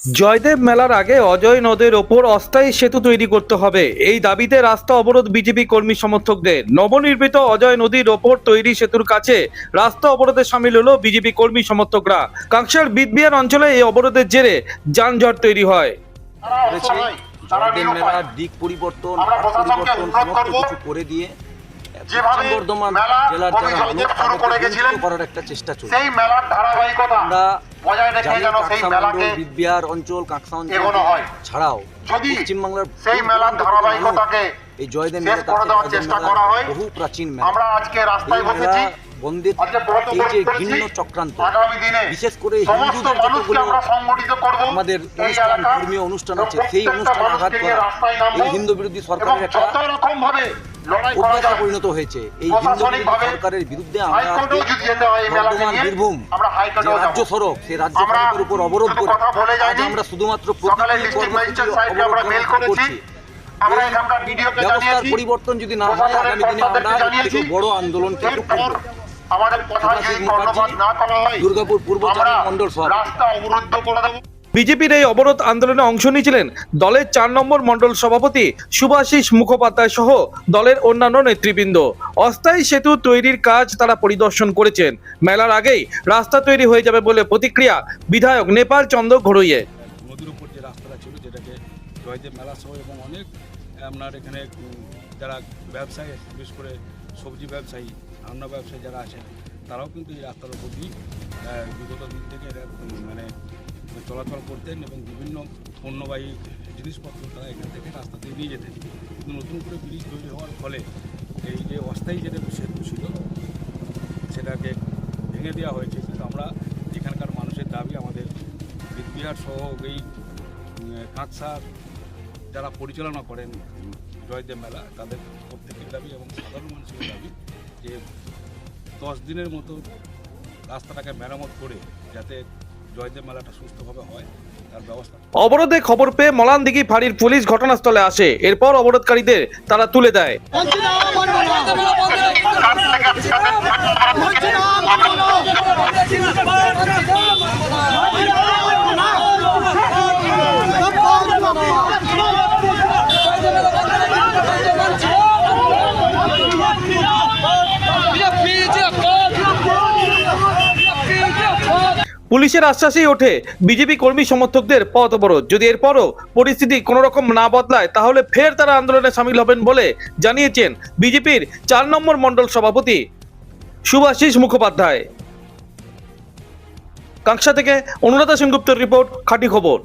জয়দেব মেলার আগে অজয় নদের ওপর অস্থায়ী সেতু তৈরি করতে হবে, এই দাবিতে রাস্তা অবরোধ বিজেপি কর্মী সমর্থকদের। নবনির্মিত অজয় নদীর ওপর তৈরি সেতুর কাছে রাস্তা অবরোধে সামিল হলো বিজেপি কর্মী সমর্থকরা। কাংসার বিদবিহার অঞ্চলে এই অবরোধের জেরে যানজট তৈরি হয়। জয়দেব মেলার দিক পরিবর্তন, সমস্ত কিছু করে দিয়ে পশ্চিম বর্ধমান জেলার যারা মানুষ তাদেরকে করার একটা চেষ্টা চলছে। সেই মেলার ধারাবাহিকতা আমরা বজায় রেখে যেন সেই মেলাকে বিদবিহার অঞ্চল, কাঁকসা অঞ্চল এগোনো হয়। ছাড়াও যদি পশ্চিমবাংলার সেই মেলার ধারাবাহিকতাকে এই জয়দেব শেষ করে দেওয়ার চেষ্টা করা হয়, বহু প্রাচীন মেলা। আমরা আজকে রাস্তায় বসেছি। বন্দিত এই যে ঘৃণ্য চক্রান্ত, আগামী দিনে বিশেষ করে সমস্ত হিন্দুদের মানুষকে যতগুলো আমরা সংগঠিত করব। আমাদের অনুষ্ঠান, ধর্মীয় অনুষ্ঠান আছে, সেই অনুষ্ঠানে আঘাত করা এই হিন্দু বিরোধী সরকারের একটা যত রকম ভাবে লড়াই করা অভ্যাসে যায় পরিণত হয়েছে। এই হিন্দু বিরোধী সরকারের বিরুদ্ধে আমরা হাইকোর্টেও যদি যেতে হয় এই মেলাকে বর্ধমান নিয়ে, বীরভূম আমরা যে হাইকোর্টেও রাজ্য যাব। সড়ক, সেই রাজ্য সড়কের উপর অবরোধ করে কথা বলে আজ যায়নি। আমরা শুধুমাত্র সকালে প্রতিটি ডিস্ট্রিক্ট কর্মসূচি ম্যাজিস্ট্রেট সাহেবকে আমরা মেল অবরোধ করেছি। করছি। আমরা এখানকার ভিডিওকে ব্যবস্থার জানিয়েছি, পরিবর্তন যদি না হয় আগামী দিনে আমরা জানিয়েছি। বড় আন্দোলন কিন্তু এরপর আমাদের কথা যদি কর্ণপাত না করা হয়, দুর্গাপুর পূর্ব আমরা মন্ডল সভা রাস্তা অবরুদ্ধ করে দেব। বিজেপির এই অবরোধ আন্দোলনে অংশ নিয়েছিলেন দলের 4 নম্বর মণ্ডল সভাপতি শুভাশিস মুখোপাধ্যায় সহ দলের অন্যান্য নেতৃবৃন্দ। অস্থায়ী সেতু তৈরির কাজ তারা পরিদর্শন করেছেন। মেলার আগেই রাস্তা তৈরি হয়ে যাবে বলে প্রতিক্রিয়া বিধায়ক নেপাল চন্দ্র ঘোড়ইয়ের। নদীর উপর যে রাস্তাটা ছিল, যেটাকে জয়দেব মেলা সহ এবং অনেক আপনার এখানে যারা ব্যবসায়ী, বিশেষ করে সবজি ব্যবসায়ী, রান্না ব্যবসায়ী যারা আছেন, তারাও কিন্তু এই রাস্তার উপর দিয়ে বিগত দিন থেকে মানে চলাচল করতেন এবং বিভিন্ন পণ্যবাহী জিনিসপত্র তারা এখান থেকে রাস্তা দিয়ে নিয়ে যেতেন। কিন্তু নতুন করে ব্রিজ তৈরি হওয়ার ফলে এই যে অস্থায়ী যেটা সেতু ছিল সেটাকে ভেঙে দেওয়া হয়েছে। কিন্তু আমরা এখানকার মানুষের দাবি, আমাদের বিদবিহার সহ এই কাঁকসার যারা পরিচালনা করেন জয়দেব মেলা, তাদের প্রত্যেকের দাবি এবং সাধারণ মানুষের দাবি যে 10 দিনের মতো রাস্তাটাকে মেরামত করে যাতে জয়দেব মেলাটা সুস্থভাবে হয় তার ব্যবস্থা। অবরোধে খবর পেয়ে মলানদিঘি ফাঁড়ির পুলিশ ঘটনাস্থলে আসে। এরপর অবরোধকারীদের তারা তুলে দেয়। পুলিশের আশ্বাসেই ওঠে বিজেপি কর্মী সমর্থকদের পথ অবরোধ। যদি এরপরও পরিস্থিতি কোনো রকম না বদলায় তাহলে ফের তারা আন্দোলনে সামিল হবেন বলে জানিয়েছেন বিজেপির 4 নম্বর মণ্ডল সভাপতি শুভাশিস মুখোপাধ্যায়। কাংসা থেকে অনুরাধা সেনগুপ্তের রিপোর্ট, খাঁটি খবর।